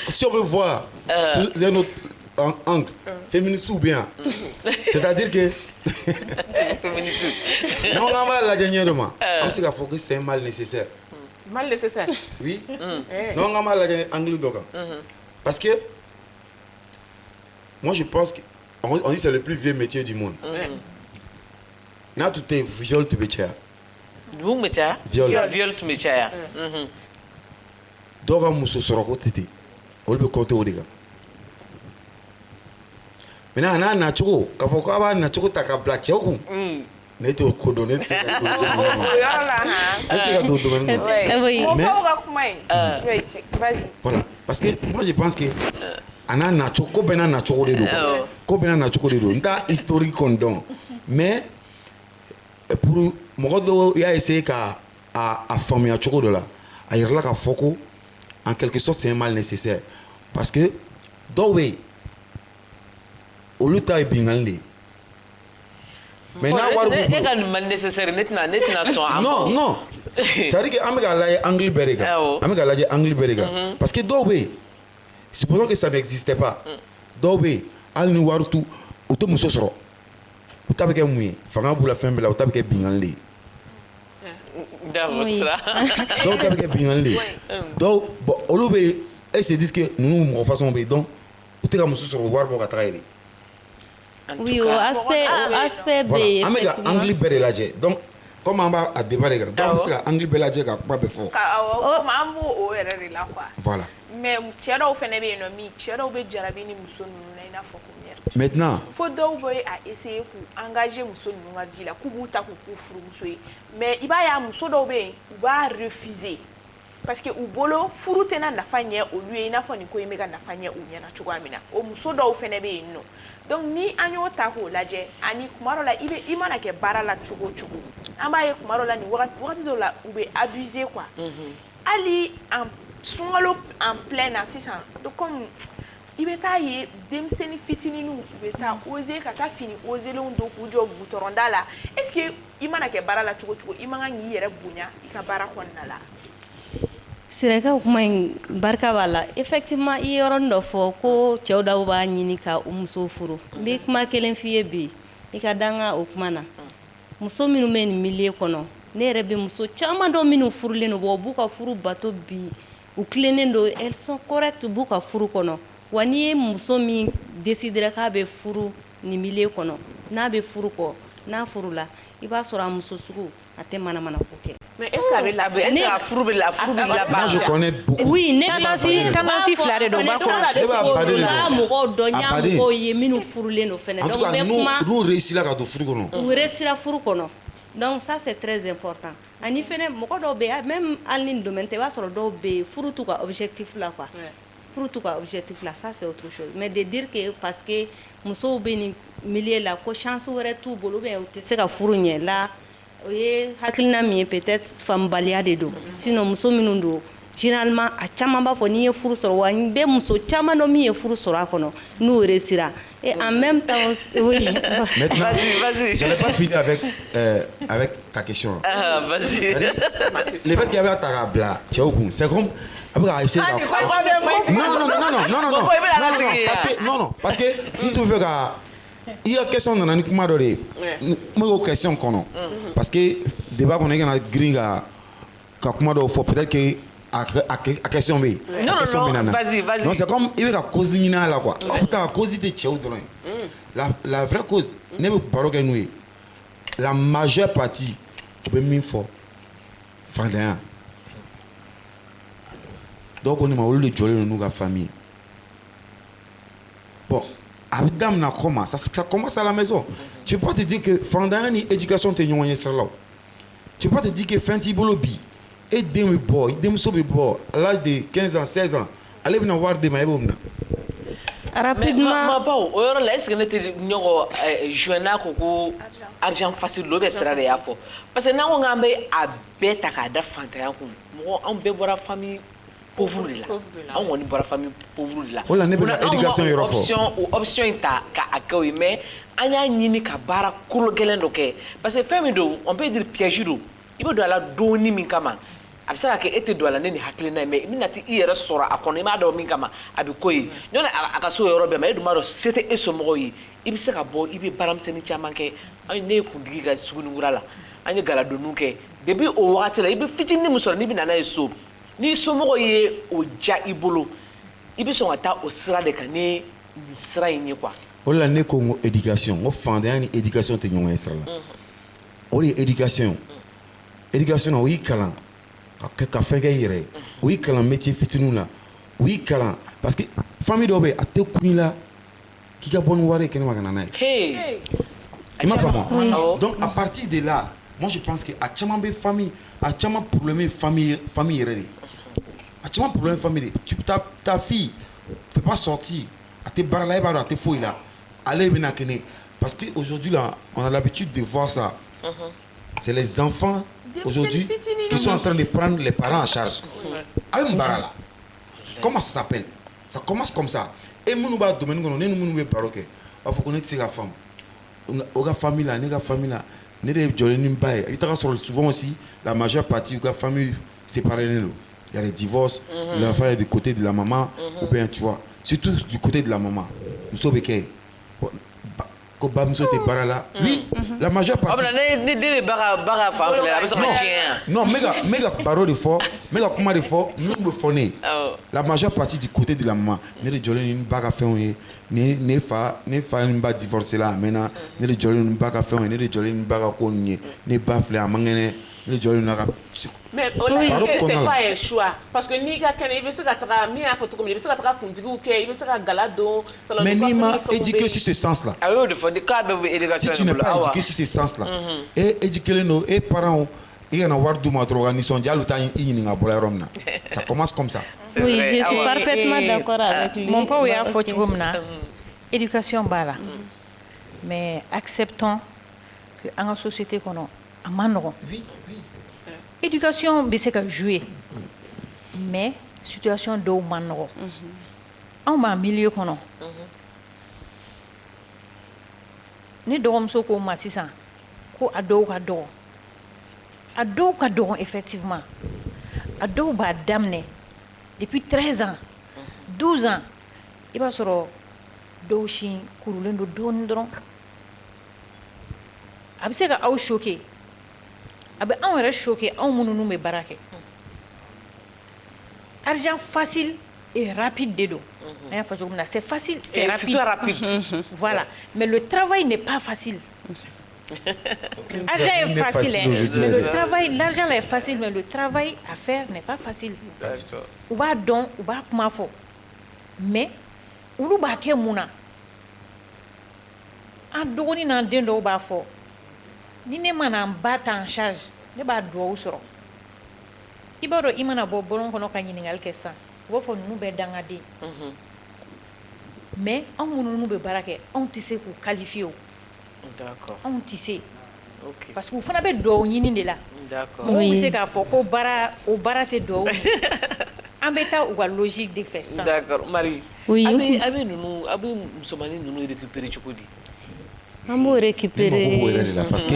Si on veut voir sous un autre angle, féministe ou bien, c'est-à-dire que non, on va la dernière demain. On sait que c'est un mal nécessaire. Mal nécessaire. Oui. Non, on va la dernière angle donc. Parce que moi je pense qu'on dit que c'est le plus vieux métier du monde. N'a tout est viol tu bɛcaya. Mun bɛ caya? Viol tun bɛ caya. Dɔw ka muso sɔrɔ ko tɛ ten olu bɛ compter o de kan. Maintenant n'a nacogo k'a fɔ k'a b'a nacogo ta ka bila cɛw kun. Ne t'o ko dɔn ne tɛ se ka don o domaine kɔnɔ. Mais voilà parce que moi je pense que a n'a nacogo ko bɛɛ n'a nacogo de don ko bɛɛ n'a nacogo de don n t'a historique kɔni dɔn mais pour mɔgɔ dɔw y'a essayer ka a faamuya cogo dɔ la a yirala k'a fɔ ko en quelque sorte c'est un mal nécessaire parce que dɔw bɛ yen olu ta ye binkani de ye mais n'a wari b'u bolo e ka nin mal nécessaire ne tɛna sɔn a ma. non c'est à dire que an bɛ k'a lajɛ angle bɛɛ de kan an bɛ k'a lajɛ angle bɛɛ de kan parce que dɔw bɛ yen supposons que ça n'existait pas dɔw bɛ yen hali ni wari t'u u tɛ muso sɔrɔ u ta bɛ kɛ mun ye fanga b'u la fɛn bɛɛ la u ta bɛ kɛ binkani de ye. dɔw ta bɛ kɛ binkani de ye dɔw bon olu bɛ yen e se disent que ninnu mɔgɔ façon bɛ yen donc u tɛ ka muso sɔrɔ u wari bɔ ka taga yen. Oui, o aspect bɛ yen. An bɛ ka angle bɛɛ de lajɛ donc comme an b'a débat de kan donc an bɛ se ka angle bɛɛ lajɛ ka kuma bɛɛ fɔ. Comme an b'o yɛrɛ de la quoi. Voilà. Mais cɛ dɔw fɛnɛ bɛ yen nɔ min cɛ dɔw bɛ jarabi ni muso ninnu na i n'a fɔ ko merde. Maintenant. Fo dɔw bɛ a essayer k'u engager muso ninnu ka vie la k'u b'u ta k'u k'u furumuso ye mais i b'a ye a muso dɔw bɛ yen u b'a refuser parce que u bolo furu tɛna nafa ɲɛ olu ye i n'a fɔ nin ko in bɛ ka nafa ɲɛ u ɲɛna cogoya min na o muso dɔw fɛnɛ bɛ yen nɔ donc ni an y'o ta k'o lajɛ ani kuma dɔ la i mana kɛ baara la cogo o cogo an b'a ye kuma dɔ la nin wagati dɔw la u bɛ abuser quoi hali sunkalo en plein na sisan comme i bɛ taa ye denmisɛnnin fitininw u bɛ taa oser ka taa fini oselenw don k'u jɔ gutɔrɔnda la est ce que i mana kɛ baara la cogo o cogo i man kan k'i yɛrɛ bonya i ka baara kɔnɔna la. Sirakaw kuma in barika b'a la effectivement i ye yɔrɔnin dɔ fɔ ko cɛw dɔw b'a ɲini ka u muso furu n bɛ kuma kelen f'i ye bi i ka danga o kuma na muso minnu bɛ nin milieu kɔnɔ ne yɛrɛ bɛ muso caman dɔ minnu furulen don u b'u ka furu bato bi u tilennen don elles sont correctes b'u ka furu kɔnɔ wa n'i ye muso min décidera k'a bɛ furu nin milieu kɔnɔ n'a bɛ furu kɔ n'a furula i b'a sɔrɔ a muso sugu a tɛ manamana ko kɛ. Mais est-ce qu'elle est la furu bɛ la Moi je connais beaucoup. Oui, ne tendance fila de don ba ko. Ne b'a baden N'a mɔgɔw dɔn y'a mɔgɔw ye minnu furulen don fɛnɛ. En tout cas nous réussira ka don furu kɔnɔ. U réussira furu kɔnɔ. Donc ça c'est très important. Ani fɛnɛ mɔgɔ dɔw bɛ yen même hali ni domaine tɛ i b'a sɔrɔ dɔw bɛ yen furu t'u ka objectif la quoi. Furu t'u ka objectif la ça c'est autre chose. Mais de dire que parce que musow bɛ nin milieu la ko chance wɛrɛ t'u bolo ou bien u tɛ se ka furu ɲɛ la. O ye hakilina min ye peut-être famubaliya de don sinon muso minnu don généralement a caman b'a fɔ n'i ye furu sɔrɔ wa n bɛ muso caman dɔn min ye furu sɔrɔ a kɔnɔ n'u réussira et en même temps oui. Maintenant, j'allais pas finir avec ta question. Vas-y. Le fait qu'il y avait ta bla, cɛw kun, c'est comme après à essayer non parce que n t'o fɛ ka il y a question nana ni kuma dɔ de ye n bɛ question kɔnɔ parce que débat kɔnɔ i kana girin ka kuma dɔw fɔ peut-être que a question bɛ yen a question bɛ nana donc c'est comme i bɛ ka cause ɲini a la quoi pourtant a cause tɛ cɛw dɔrɔn ye la vraie cause ne bɛ baro kɛ n'u ye la majeure partie u bɛ min fɔ fantanya dɔw ko ne ma olu de jɔlen don n'u ka famille bon. Comment ça commence à la maison. Tu peux pas te dire que fandanya ni éducation te ɲɔgɔn ye sira la. Tu peux pas te dire que fɛn t'i bolo bi e den bɛ bɔ i denmuso bɛ bɔ à l'âge de 15 ans 16 ans ale bɛna wari d'e ma e b'o minɛ. Rapidement. Mais o yɔrɔ la est-ce que ne tɛ ɲɔgɔn joindre ko argent facile lo bɛ sira de y'a fɔ parce que n'an ko k'an bɛ a bɛɛ ta k'a da fantanya kun mɔgɔ anw bɛɛ bɔra famille pauvre de la anw kɔni bɔra famille pauvre de la. O la ne bɛ na éducation yɔrɔ fɔ. option in ta k'a kɛ o ye mais an y'a ɲini ka baara kolo gɛlɛn dɔ kɛ parce que fɛn min don on peut dire piège don i bɛ don a la donni min kama a bɛ se ka kɛ e tɛ don a la ne ni hakilina ye mais i bɛna t'i yɛrɛ sɔrɔ a kɔnɔ i b'a dɔn min kama a bɛ ko ye ɲɔnɛ a ka so yɔrɔ bɛɛ ma e dun b'a dɔn se tɛ e somɔgɔw ye i bɛ se ka bɔ i bɛ baaramisɛnnin caman kɛ ne ye kuntigi ka suguninkura la an ye galadonniw kɛ depuis o wagati la i bɛ fitinin min sɔrɔ n'i bɛ na n'a ye so ni somɔgɔw ye o ja i bolo i bɛ sɔn ka taa o sira de kan ni nin sira in ye quoi. O la ne ko n ko éducation n ko fantanya ni éducation tɛ ɲɔgɔn ye sira la o de ye éducation éducation na o y'i kalan ka fɛn kɛ i yɛrɛ ye o y'i kalan métier fitininw la o y'i kalan parce que famille dɔw bɛ yen a tɛ kun i la k'i ka bɔ ni wari ye kɛnɛma ka na n'a ye i m'a faamu donc à partir de là moi je pense que a caman bɛ famille a caman problème ye famille yɛrɛ de a caman problème famille de ta fille fait pas sortir a tɛ baara la e b'a dɔn a tɛ foyi la ale bɛna kɛnɛ parce que aujourd'hui là on a l'habitude de voir ça c'est les enfants aujourd'hui qui sont en train de prendre les parents en charge a bɛ mun baara la comment ça s'appelle ça commence comme ça et minnu b'a domaine kɔnɔ ne ni minnu bɛ baro kɛ b'a fɔ ko ne tɛ se ka faamu o ka famille la ne ka famille la ne de jɔlen ni ba ye i bɛ taga sɔrɔ souvent aussi la majeure partie u ka famille séparée don il y a les divorces l'enfant est du côté de la maman ou bien tu vois surtout du côté de la maman muso bɛ kɛ ko bamuso tɛ baara la oui la majeure partie non mɛ ka baro de fɔ mɛ ka kuma de fɔ minnu bɛ fɔ ne ye la majeure partie du côté de la maman ne de jɔlen ni n ba ka fɛnw ye ne fa ni n ba divorcé la a mɛnna ne de jɔlen ni n ba ka fɛnw ye ne de jɔlen ni n ba ka ko ninnu ye ne ba filɛ a man kɛnɛ ne de jɔlen n'a ka. Mais c'est pas un choix parce que n'i ka kɛnɛ i bɛ se ka taga min y'a fɔ cogo min i bɛ se ka taga kuntigiw kɛ i bɛ se ka gala don. Mais n'i ma éduqué sur ce sens là. Si tu n'es pas éduqué sur ce sens là. Et éduqué don et parents i kana wari d'u ma dɔrɔn ka nisɔndiya hali u t'a i ɲininka bɔla yɔrɔ min na ça commence comme ça. Oui, je suis parfaitement d'accord avec lui. Mon père y'a fɔ cogo min na éducation b'a la mais acceptons que an ka société kɔnɔ a man nɔgɔn. Éducation bɛ se ka jouer mais situation dɔw man nɔgɔn anw b'a milieu kɔnɔ ni dɔgɔmuso ko ma sisan ko a dɔw ka dɔgɔn effectivement a dɔw b'a daminɛ depuis 13 ans 12 ans i b'a sɔrɔ dɔw sin kurulen don dɔɔnin dɔrɔn a bɛ se ka aw choquer a bɛ anw yɛrɛ choqué anw minnu bɛ baara kɛ argent facile et rapide de don an y'a fɔ cogo min na c'est facile c'est rapide voilà mais le travail n'est pas facile. L'argent est facile, mais le travail, l'argent est facile, mais le travail à faire n'est pas facile. Ou b'a don, ou b'a kuma fɔ, mais olu b'a kɛ mun na? An dɔgɔnin n'an den dɔw b'a fɔ, ni ne mana n ba ta en charge, ne b'a duwawu sɔrɔ. I b'a dɔn i mana bɔ bɔlɔn kɔnɔ ka ɲininkali kɛ sisan, u b'a fɔ ninnu bɛɛ dangaden. Mais anw minnu bɛ baara kɛ, anw tɛ se k'u qualifier o. D'accord. Anw tɛ se. OK. Parce que u fana bɛ duwawu ɲini de la. D'accord. Mɔgɔw bɛ se k'a fɔ ko o baara tɛ duwawu ɲini. An bɛ taa u ka logique de fɛ sisan. D'accord. Marie. Oui. A bɛ musomanin ninnu récupérer cogo di? An b'o récupérer. Ne mago b'o yɛrɛ de la parce que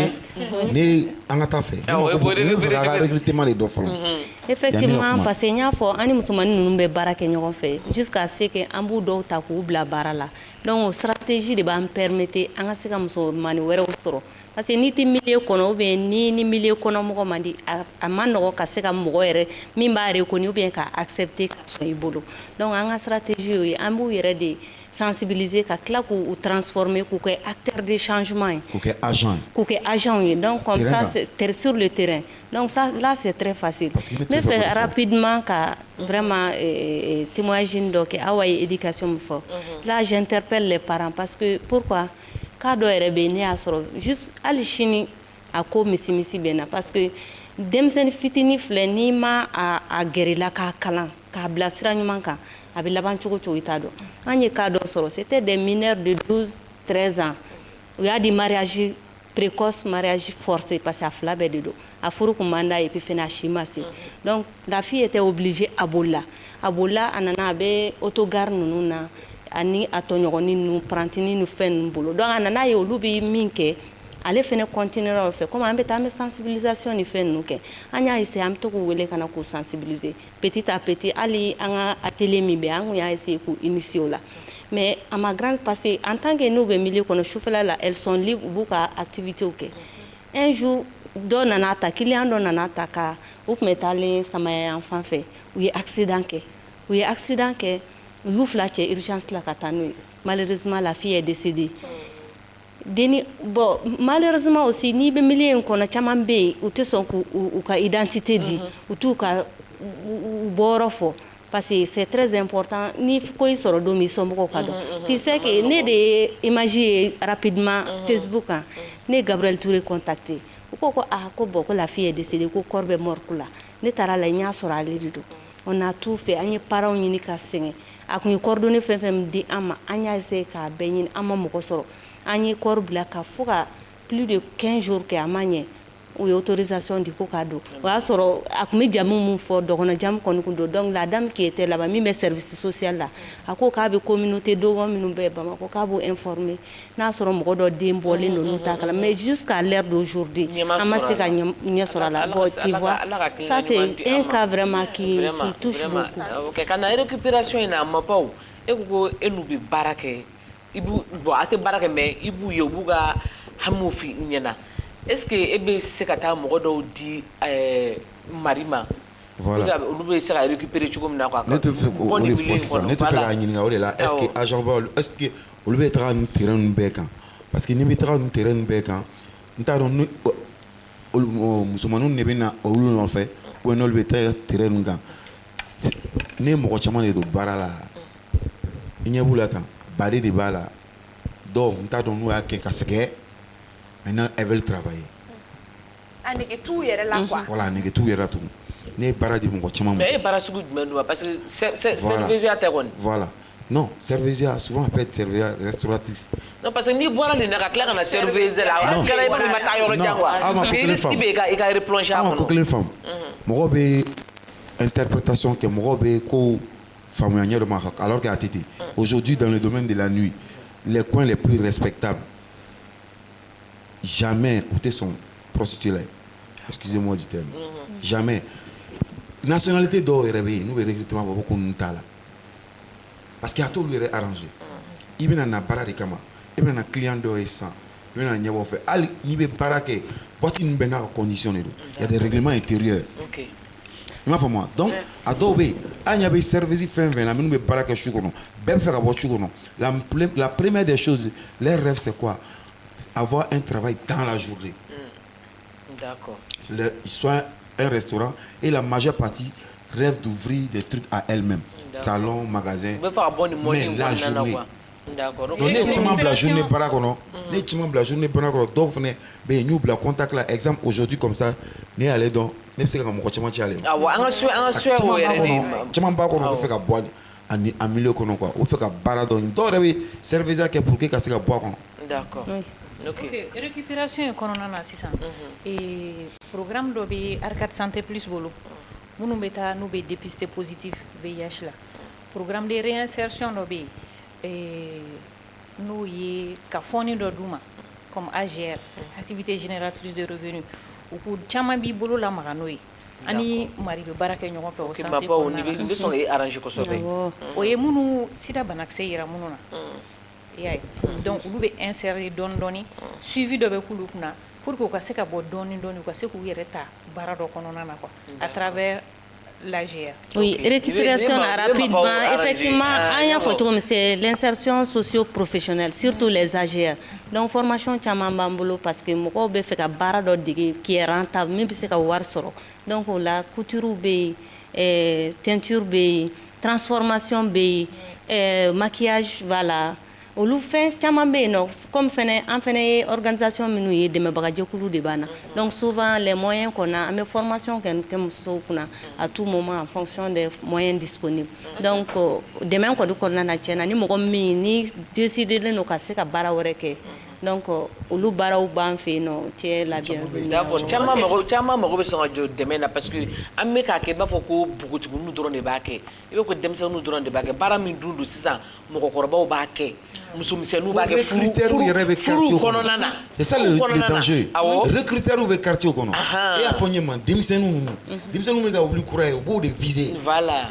ni an ka taa fɛ ne mago bɛ a ka recrutement de dɔ fɔlɔ. Effectivement parce que n y'a fɔ an ni musomanin ninnu bɛ baara kɛ ɲɔgɔn fɛ jusqu'à ce que an b'u dɔw ta k'u bila baara la donc stratégie de b'an permettre an ka se ka musomanin wɛrɛw sɔrɔ parce que n'i tɛ milieu kɔnɔ ou bien ni milieu kɔnɔ mɔgɔ man di a man nɔgɔ ka se ka mɔgɔ yɛrɛ min b'a reconnu ou bien ka accepter ka sɔn i bolo donc an ka stratégie y'o ye an b'u yɛrɛ de sensibiliser ka tila k'u transformer k'u kɛ acteur de changement ye k'u kɛ agent ye donc comme ça c'est sur le terrain donc ça là c'est très facile ne fɛ rapidement ka vraiment témoignage dɔ kɛ awa ye éducation min fɔ là j'interpelle les parents parce que pourquoi cas dɔ yɛrɛ bɛ yen ne y'a sɔrɔ juste hali sini a ko misi bɛ na parce que denmisɛnnin fitinin filɛ n'i ma a gɛrɛ la k'a kalan k'a bila sira ɲuman kan a bɛ laban cogo i t'a dɔn an ye cas dɔ sɔrɔ c'était des mineurs de 12-13 ans u y'a di mariage précoce mariage forcé parce que a fila bɛɛ de don a furu kun man d'a ye puis fana a si ma se donc la fille était obligée a bolila a nana a bɛ autogare ninnu na ani a tɔɲɔgɔnin ninnu prantini ni fɛn ninnu bolo donc a nana ye olu bɛ min kɛ ale fɛnɛ continuera o fɛ comme an bɛ taa an bɛ sensibilisation ni fɛn ninnu kɛ an y'a essayer an bɛ to k'u wele ka na k'u sensibiliser petit à petit hali an ka atelier min bɛ an kun y'a essayer k'u initier o la mais a ma grande parce que en tant que n'u bɛ milieu kɔnɔ sufɛla la elles sont libres u b'u ka activités kɛ un jour dɔ nana ta client dɔ nana ta ka u tun bɛ taalen samaya yan fan fɛ u ye accident kɛ u y'u fila cɛ urgence la ka taa n'u ye malheureusement la fille est décédée. Bon, malheureusement aussi ni be milieu in kɔnɔ caman bɛ yen u tɛ sɔn k'u ka identité di u t'u ka bɔyɔrɔ fɔ parce que c'est très important ni ko i sɔrɔ don min i somɔgɔw ka dɔn tu sais que ne de ye image ye rapidement Facebook kan ne ye Gabriel Touré contacté u ko ko bon ko la fille est décédée ko corps bɛ morgue la ne taara la n y'a sɔrɔ ale de don on a tout fait an ye parents ɲini ka sɛgɛn a kun ye coordonnées fɛn fɛn di an ma an y'a essayer k'a bɛɛ ɲini an ma mɔgɔ sɔrɔ an ye corps bila ka fo ka plus de 15 jours kɛ a ma ɲɛ u ye autorisation di ko k'a don o y'a sɔrɔ a kun bɛ jamu min fɔ dɔgɔnɔ jamu kɔni kun don donc la dame qui était là-bas min bɛ service social la a ko k'a bɛ communauté dɔgɔ minnu bɛ Bamakɔ k'a b'o informer n'a sɔrɔ mɔgɔ dɔ den bɔlen don n'u t'a kala mais jusqu'à l'heure d'aujourd'hui an ma se ka ɲɛ sɔrɔ a la bon tu vois ça c'est un cas vraiment qui touche beaucoup. Ok, kana récupération in na ma baw e ko e n'u bɛ baara kɛ bon a tɛ baara kɛ mais i b'u ye u b'u ka hamiw f'i ɲɛna est-ce que e bɛ se ka taa mɔgɔ dɔw di mari ma voilà olu bɛ se ka récupérer cogo min na quoi ne tɛ fɛ k'o de fɔ sisan ne tɛ fɛ k'a ɲininka o de la est-ce que agent baw est-ce que olu bɛ taga nin terrain ninnu bɛɛ kan parce que ni bɛ taga nin terrain ninnu bɛɛ kan n t'a dɔn ni musomaninw de bɛ na olu nɔfɛ ou n'olu bɛ taa terrain ninnu kan ne mɔgɔ caman de don baara la i ɲɛ b'u la tan bari de b'a la donc n t'a dɔn n'u y'a kɛ ka sɛgɛn maintenant elles veulent travailler. A nege t'u yɛrɛ la quoi. Voilà a nege t'u yɛrɛ la tugun ne ye baara di mɔgɔ caman ma. mais e baara sugu jumɛn don parce que service tɛ kɔni. Voilà non service souvent ça peut être service restauratrice. non parce que n'i bɔra nin na ka tila ka na service la est-ce que e bɛ ma taa yɔrɔ jan quoi. non parce que risque bɛ i ka replonger a kɔnɔ. ko kelen faamu mɔgɔw bɛ interprétation kɛ mɔgɔw bɛ ko faamuya ɲɛ dɔ ma alors que a tɛ ten aujourd'hui dans le domaine de la nuit les coins les plus respectables jamais ou te sont prostituées là excusez-moi du terme jamais nationalité dɔw yɛrɛ bɛ yen n'u bɛ recrutement fɔ ko ninnu t'a la parce que a t'olu yɛrɛ arrangé i bɛna na baara de kama i bɛna na client dɔw ye sisan i bɛna na ɲɛbɔ fɛ hali n'i bɛ baara kɛ boîte une bonne condition il y a des règlements intérieurs. OK. Il m'a fait moi. Donc à Dobé, il y a des services fin la mine be baraka chukono. Ben faire avoir chukono. La première des choses, les rêves c'est quoi? Avoir un travail dans la journée. D'accord. Ils sont un restaurant et la majeure partie rêve d'ouvrir des trucs à elle-même. Salon, magasin. Mais la journée. D'accord. Donc, la journée barakono. La journée barakono. Donc, ben nous la contact là. Exemple aujourd'hui comme ça, ne allez donc, ne sais comment comment tu allez. Ah ouais, un souhait tu m'as pas qu'on fait qu'à boire en milieu kono quoi. On fait qu'à baradon. Donc, service à que pour que ça qu'à boire kono. D'accord. OK. Récupération économique c'est ça. Et programme d'obé Arcade Santé Plus bolo. Nous beta nous be dépisté positif VIH là. Programme de réinsertion d'obé nous y ka foni do duma comme AGR, activité génératrice de revenus. Ou pour chama bi bolo la maganoy. Ani mari be baraka ñoko fe o sansi ko na. OK, ba so arranger ko so be. O ye munu sida banakse yira munu na. Donc olu be insérer doni suivi do be kulu kuna pour que ka se ka bo doni ka se ku yere ta bara do kono na quoi à travers l'AGR. Oui, récupération rapidement. Effectivement, c'est l'insertion socio-professionnelle, surtout les AGR. Donc, formation Tchamambambolo, parce que moi, je fais que bara qui est rentable, même si c'est war soro. Donc, la couture, teinture, transformation, maquillage, voilà. Olu fait comme fait organisation minuit de me bagager de bana. Donc souvent les moyens qu'on a, mes formations qu'on a à tout moment en fonction des moyens disponibles. Donc demain qu'on a na tienne ni mo ni décider de nous casser ka bara woreke. Donc olu bara u ban fe no tie la bienvenue. D'accord. Chama mo be so demain parce que amme ka ke ba foko bugutu nu doron de baake. Ibe ko demse nu doron de baake bara min dundu sisan mo ko korba u baake. C'est ça le danger. Recruteur ou quartier au kono. Et à fondement, dimsenu ga obli kura au bout de viser. Voilà.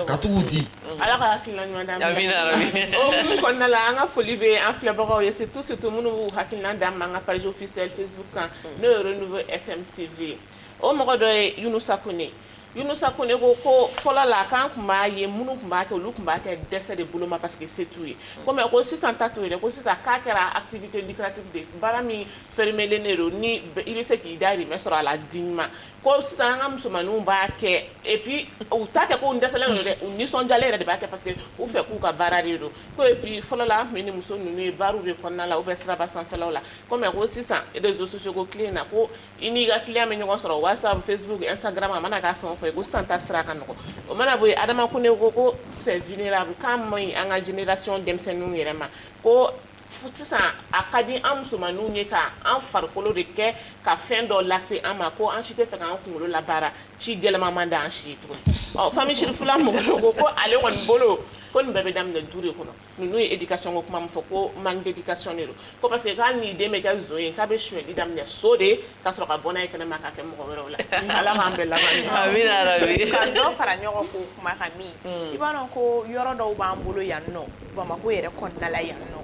Katu dit. Ala ka hakilina madame. Amina rabi. O ko na la nga foli be en flabaro ye c'est tout munu hakilina dam nga page officielle Facebook kan ne renouveau FM TV. O mo ko do Yunusa Kone. Yunusa Kone ko fola la kan kuma ye munu kuma ke lu kuma ke desse de boulot parce que c'est tout. Comme ko 600 ko sisa ka kera activité lucrative de barami permet l'enero ni il sait qu'il dari mais sera la dignement. Ko sisa nga musomanu ba ke et puis ou ta ke ko ndesse la ni son jale de ba ke parce que ou fait ku ka barariro. Ko et puis fola la meni musonu ni baru de konna la ou bestra ba sans fela la. Comme ko sisa réseaux sociaux ko clé na ko iniga client meni ko soro WhatsApp, Facebook, Instagram amana ka fait gostanta sraka noko o mana boy adama ko ne ko c'est vulnérable quand moy anga génération demsenu yerema ko futisa akadi am sumanu nye ka an farkolo de ke ka fin do lase ama ko an chite fe kan kulo la bara ci gelama manda an chitu o famille shirfula mo ko ale won bolo ko bébé dam ne dure ko no éducation ko mam foko manque d'éducation ne ko parce que quand ni de me ka zoye ka be chwe di dam ne sode ka so ka bona e kana maka ke mo wero la ala ma be la amina rabi kan do fara nyoko ko kuma kami ibano ko yoro do ba mbolo yanno ba ma ko yere kon na la yanno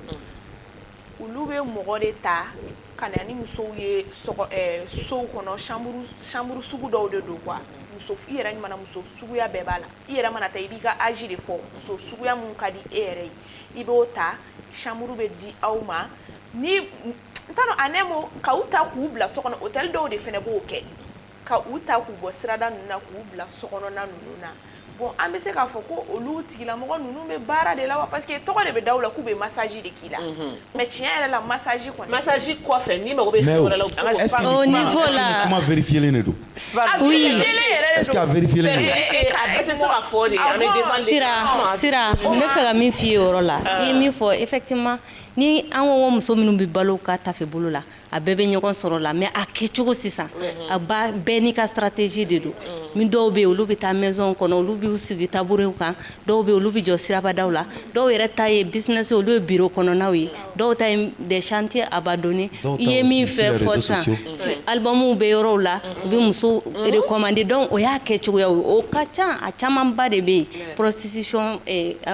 ulu be mo de ta kana ni muso ye so kono chambre sugu do de do quoi muso yere ni mana muso sugu ya bebala yere mana ta ibika agi de fo muso sugu ya mun kadi ere ibo ta chambre be di awma ni tano anemo ka uta ku bla so kono hotel do de fene bo ke ka uta ku bo srada na ku bla so kono na nuna bon ambe se ka foko olu tigila mo nunu me bara de la parce que to ko de be dawla ku be massage de kila mais tiens elle la massage quoi fait ni me go be fora la au niveau là comment vérifier les nedo oui est-ce qu'à vérifier les nedo sira me fera mi fi oro la et mi fo effectivement ni an wo muso minnu bi balo ka tafe bolo la a bɛɛ bɛ ɲɔgɔn sɔrɔ la mais a kɛcogo sisan a ba bɛɛ ni ka stratégie de do min dɔw bɛ olu bɛ taa maison kɔnɔ olu b'u sigi tabouret kan dɔw bɛ olu bɛ jɔ sirabadaw la dɔw yɛrɛ ta ye business olu ye bureau kɔnɔnaw ye dɔw ta ye des chantiers abandonnés i ye min fɛ fɔ sisan albumu bɛ yɔrɔw la u bɛ muso recommander donc o y'a kɛcogoya o ka ca a camanba de bɛ yen prostitution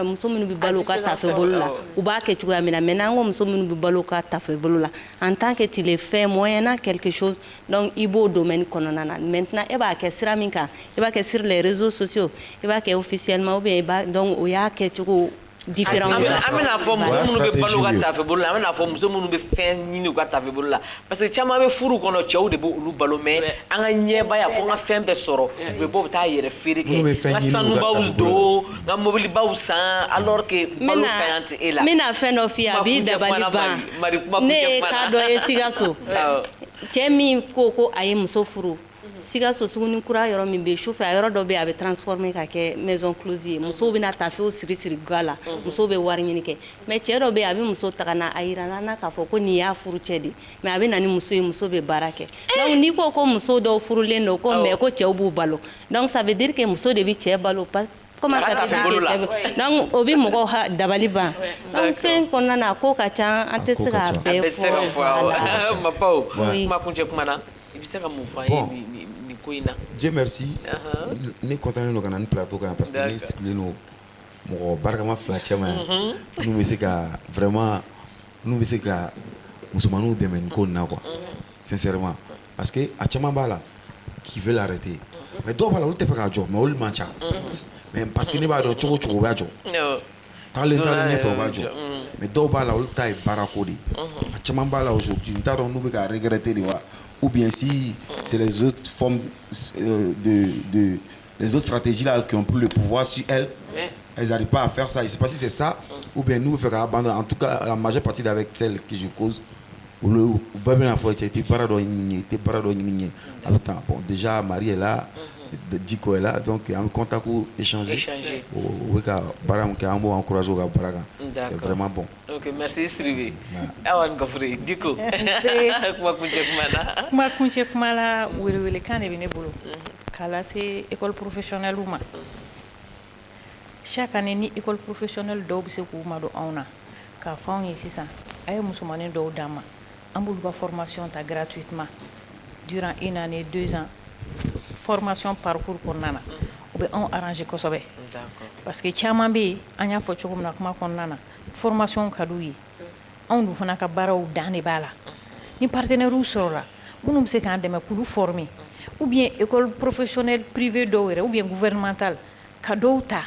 muso minnu bɛ balo ka tafe bolo la u b'a kɛcogoya min na maintenant on muso minnu bɛ balo ka tafe bolo la en tant que tu le fais moyennant quelque chose donc i b'o domaine kɔnɔna na maintenant e b'a kɛ sira min kan i b'a kɛ sur les réseaux sociaux i b'a kɛ officiellement ou bien donc o y'a kɛ cogo différent. An bɛna fɔ muso minnu bɛ balo ka tafe bolo la an bɛna fɔ muso minnu bɛ fɛn ɲini u ka tafe bolo la parce que caman bɛ furu kɔnɔ cɛw de bɛ olu balo mais an ka ɲɛba ya fɔ n ka fɛn bɛɛ sɔrɔ u bɛ bɔ u bɛ taa yɛrɛ feere kɛ n ka sanubaw don n ka mobilibaw san alors que balo kaɲan tɛ e la. n bɛna fɛn dɔ f'i ye a b'i dabali ban ne ye cas dɔ ye Sikaso cɛ min ko a ye muso furu Sikaso suguni kura yɔrɔ min bɛ sufɛ a yɔrɔ dɔ bɛ a bɛ transformer ka kɛ maison close ye musow bɛna tafew siri ga la musow bɛ wari ɲini kɛ mais cɛ dɔ bɛ yen a bɛ muso ta ka na a yira na k'a fɔ ko nin y'a furu cɛ de mais a bɛ na ni muso ye muso bɛ baara kɛ donc n'i ko muso dɔw furulen don ko mais ko cɛw b'u balo donc ça veut dire que muso de bɛ cɛ balo comment ça veut dire que cɛ donc o bɛ mɔgɔw dabali ban donc fɛn kɔnɔna na ko ka ca an tɛ se ka bɛɛ fɔ Mapaw kuma kuncɛ kuma na i bɛ se ka mun fɔ an ye Dieu merci. Ni content no kana ni plateau kan parce que ni sigilen no mɔgɔ barakama fila cɛman yan n'u bɛ se ka vraiment n'u bɛ se ka musomaninw dɛmɛ nin ko in na quoi sincèrement parce que a caman b'a la qui veut l'arrêter mais dɔw b'a la olu tɛ fɛ k'a jɔ mais olu man ca mais parce que ne b'a dɔn cogo o cogo o b'a jɔ taalen ɲɛfɛ o b'a jɔ mais dɔw b'a la olu ta ye baarako de ye a caman b'a la aujourd'hui n t'a dɔn n'u bɛ ka regretter de wa ou bien si c'est les autres formes les autres stratégies là qui ont pris le pouvoir sur elles, elles n'arrivent pas à faire ça. Je ne sais pas si c'est ça, ou bien nous faisons abandonner. En tout cas, la majeure partie d'avec celles que je cause, ou bien la fois, tu n'es pas radonné. Bon, déjà, Marie est là, Diko est là, donc il y a un contact pour échanger. C'est vraiment bon. Ok, merci Srivi. Awan Gofri, Diko. Kuma kunche kuma la wele kan de bine bolo. Kala se école professionnelle uma. Chaque année ni école professionnelle dɔw bɛ se k'u ma don anw na k'a fɔ anw ye sisan a ye musomanin dɔw d'an ma an b'olu ka formation ta gratuitement durant 1 année 2 ans formation parcours kɔnɔna na u bɛ anw arranger kosɛbɛ parce que caman bɛ yen an y'a fɔ cogo min na kuma kɔnɔna na formation ka d'u ye anw dun fana ka baaraw dan de b'a la ni partenaires sɔrɔla minnu bɛ se k'an dɛmɛ k'olu former ou bien école professionnelle privée dɔw yɛrɛ ou bien gouvernementale ka dɔw ta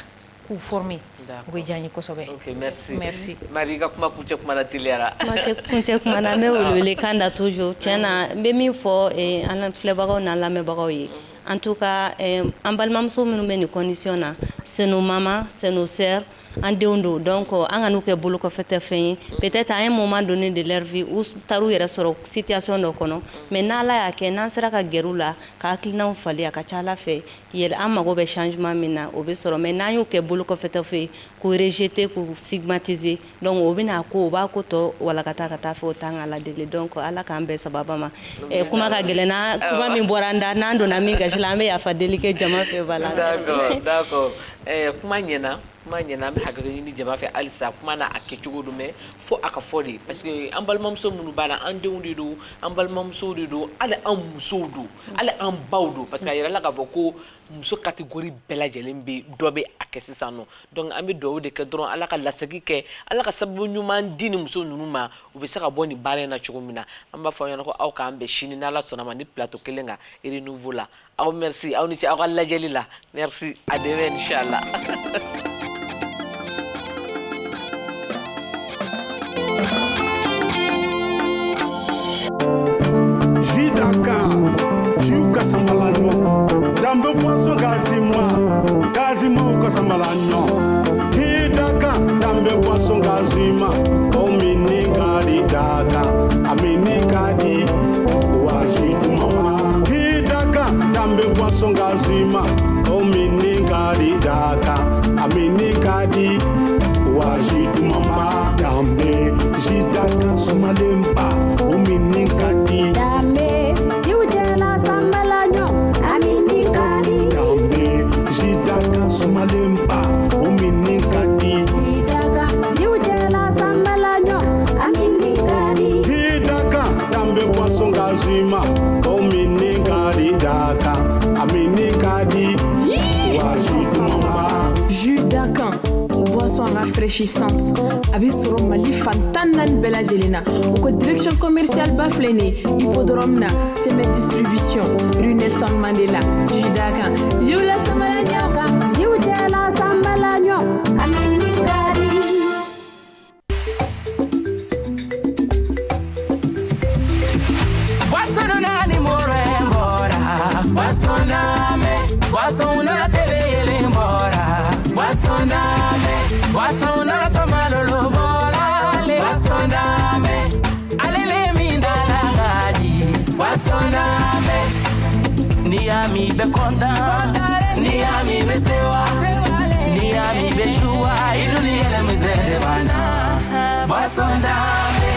k'u former o bɛ diya n ye kosɛbɛ. Ok, merci. Merci. Marie ka kuma kuncɛ kuma la teliyara. Kuncɛ kuma na n bɛ wele kan da toujours tiɲɛ na n bɛ min fɔ an filɛbagaw n'an lamɛnbagaw ye en tout cas an balimamuso minnu bɛ nin condition na c'est nos mamans c'est nos sœurs an denw don donc an ka n'u kɛ bolokɔfɛtɛ fɛn ye peut-être à un moment donné de leur vie u taar'u yɛrɛ sɔrɔ situation dɔ kɔnɔ mais n'Ala y'a kɛ n'an sera ka gɛrɛ u la ka hakilinaw falen a ka ca Ala fɛ an mago bɛ changement min na o bɛ sɔrɔ mais n'an y'u kɛ bolokɔfɛtɛ fɛn ye k'u rejeter k'u stigmatiser donc o bɛna ko o b'a ko tɔ walakata ka taa fɛ o t'an ka ladeli donc Ala k'an bɛɛ sababa ma kuma ka gɛlɛn na kuma min bɔra an da n'an donna min gasi la an bɛ yafa deli kɛ jama fɛ voilà. D'accord. Kuma ɲɛna an bɛ hakɛ ɲini jama fɛ halisa kuma na a kɛcogo don mais fo a ka fɔ de parce que an balimamuso minnu b'a la an denw de don an balimamusow de don hali an musow don hali an baw don parce que a yɛrɛ la k'a fɔ ko muso catégorie bɛɛ lajɛlen bɛ dɔ bɛ a kɛ sisan nɔ donc an bɛ dugawu de kɛ dɔrɔn Ala ka lasegi kɛ Ala ka sababu ɲuman di ni muso ninnu ma u bɛ se ka bɔ nin baara in na cogo min na an b'a fɔ aw ɲɛna ko aw k'an bɛn sini n'Ala sɔnna ma ni plateau kelen kan renouveau la aw merci aw ni ce aw ka lajɛli la merci à demain inchallah. Jidaka, Jiu Casambalanho, Jambo Poisson Gazima, o Casambalanho. Jidaka, Jambo Poisson Gazima, o Minicadi Daka, a Minicadi, o Agido Mama. Jidaka, Jambo Poisson Gazima, o Minicadi Daka, a Minicadi, o Agido Mama. Jambe, Jidaka, Somalemba, o Minicadi. Dambe, Jujela Sambalanyo, Aminikadi. Dambe, Jidaka, Somalemba, o Minicadi. Sidaka, Jujela Sambalanyo, Aminikadi. Jidaka, Dambe Poisson Gazima, o Minicadi Daka, Aminikadi, o Agido Mama. Jus d'Acan, boisson rafraîchissante a bɛ sɔrɔ Mali fantan naani bɛɛ lajɛlen na. U ka direction commerciale ba filɛ nin ye hippodrome na CMS distribution rue Nelson Mandela Jiji Dakan Jiw la Sambala ɲɔ Ziu jela sambala nyo amini kari. Wasona ni morembora, wasona me, wasona tele mbora, wasona me, wasona samalolo bora, wasona me, alele mindala gadi, wasona me, ni ami be konta, ni ami be sewa, ni ami be shua, iduni ele mizere bana, wasona me.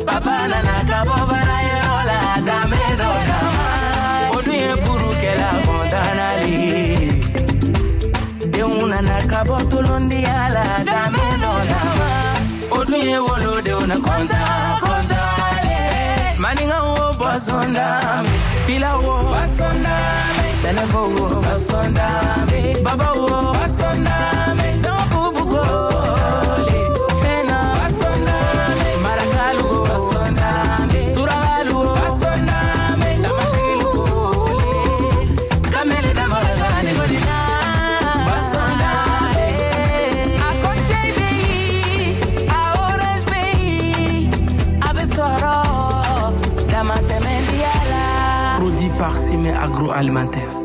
Papa nana kabo bana yola dame do dama Odue buru ke la montana li De una na kabo tulundi ala dame do dama Odue wolo de una konta le Maninga wo bosonda me Fila wo bosonda me Senebo wo bosonda me Baba wo bosonda me Don bubu go Fena bosonda me Marakalu Produit par Cime Agroalimentaire.